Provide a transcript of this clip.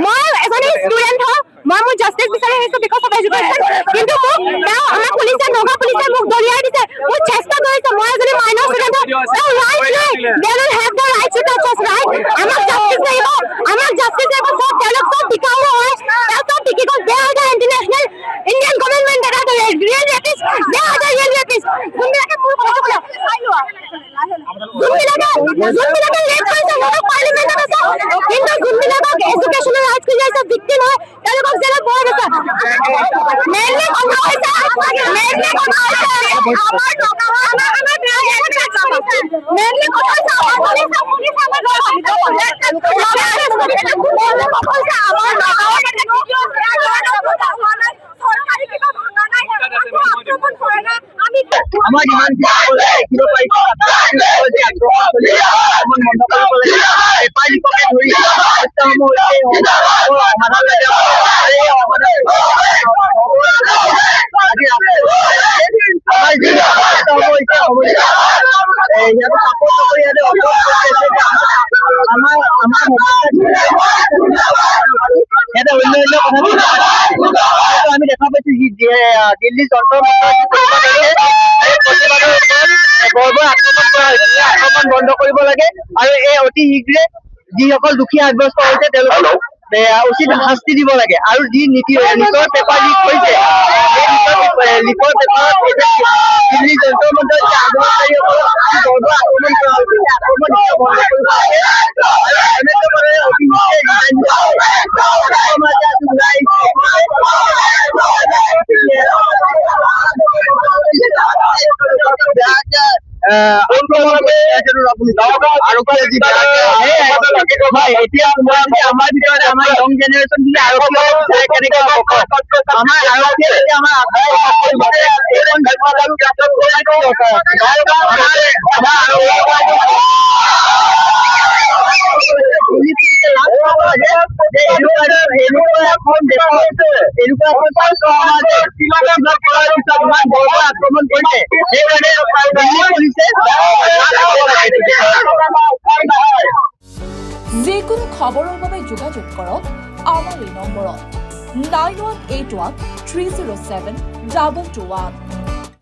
মই এজনী ষ্টুডেণ্ট হয়, মই মোৰ জাষ্টিছ বিচাৰি আহিছোঁ বিকজ অফ এডুকেশ্যন। কিন্তু মোক আমাৰ পুলিচে নগা পুলিচে মোক দলিয়াই দিছে। মোৰ চেষ্টা কৰিছে, মই এজনী মাইনৰ ষ্টুডেণ্ট হয়, ৰাইট নাই, they will have the right to touch আছ, ৰাইট। আমাক জাষ্টিছ লাগিব, আমাক জাষ্টিছ লাগিব। চব তেওঁলোক চব বিকাব হয়, তেওঁ চব বিকি গ'ল। They are the international Indian government, they are the real rapist, they are the real rapist. যোনবিলাকে মোৰ কথা ক'লে, যোনবিলাকে ৰেপ কৰিছে সিহঁতক পাৰ্লিমেণ্টত আছে, কিন্তু যোনবিলাকক এডুকেশ্যনেল ৰাইটছ খুজি আছে, ভিক্টিম হয়, তেওঁলোকক জেলত ভৰাই দিছে। মেইনলি কথা হৈছে মেইনলি কথা হৈছে আমাৰ আমাৰ যিমানখিনি দেখিব পাৰিছো বন্ধ কৰিব লাগে। পেপাৰ লিককে ধৰি সমস্যাসমূহ সমাধান লাগে। আমাৰ যি সমস্যাসমূহ হৈছে সমস্যা ইয়াতে চাপৰ্ট নকৰি ইয়াতে আমাৰ ইয়াতে অন্য অন্য কথা আমি দেখা পাইছো দিল্লী যন্ত্ৰ প্ৰতিবাদৰ ওপৰত আক্ৰমণ কৰা হৈছে। এই আক্ৰমণ বন্ধ কৰিব লাগে আৰু এই অতি শীঘ্ৰে যিসকল দুখী সাব্যস্ত হৈছে তেওঁলোকক উচিত শাস্তি দিব লাগে। আৰু যি লিকৰ পেপাৰ লিক হৈছে সেই লিকৰ পেপাৰত দিল্লী যন্ত্ৰ মন্ত্ৰৰ যি আন্দোলনকাৰীসকলক আক্ৰমণ কৰা হৈছে সেই আক্ৰমণ বন্ধ কৰিব লাগে। এনেদৰে অতি এতিয়া আমাৰ ভিতৰত আমাৰ ইয়ং জেনেৰেশ্যন বুলি আৰক্ষী কেনেকে আমাৰ আৰক্ষীয়ে যেতিয়া আমাৰ আক্ৰমণ কৰিছে সেইকাৰণে যিকোনো খবৰৰ বাবে যোগাযোগ কৰক আমাৰ এই নম্বৰত 9181 307 221।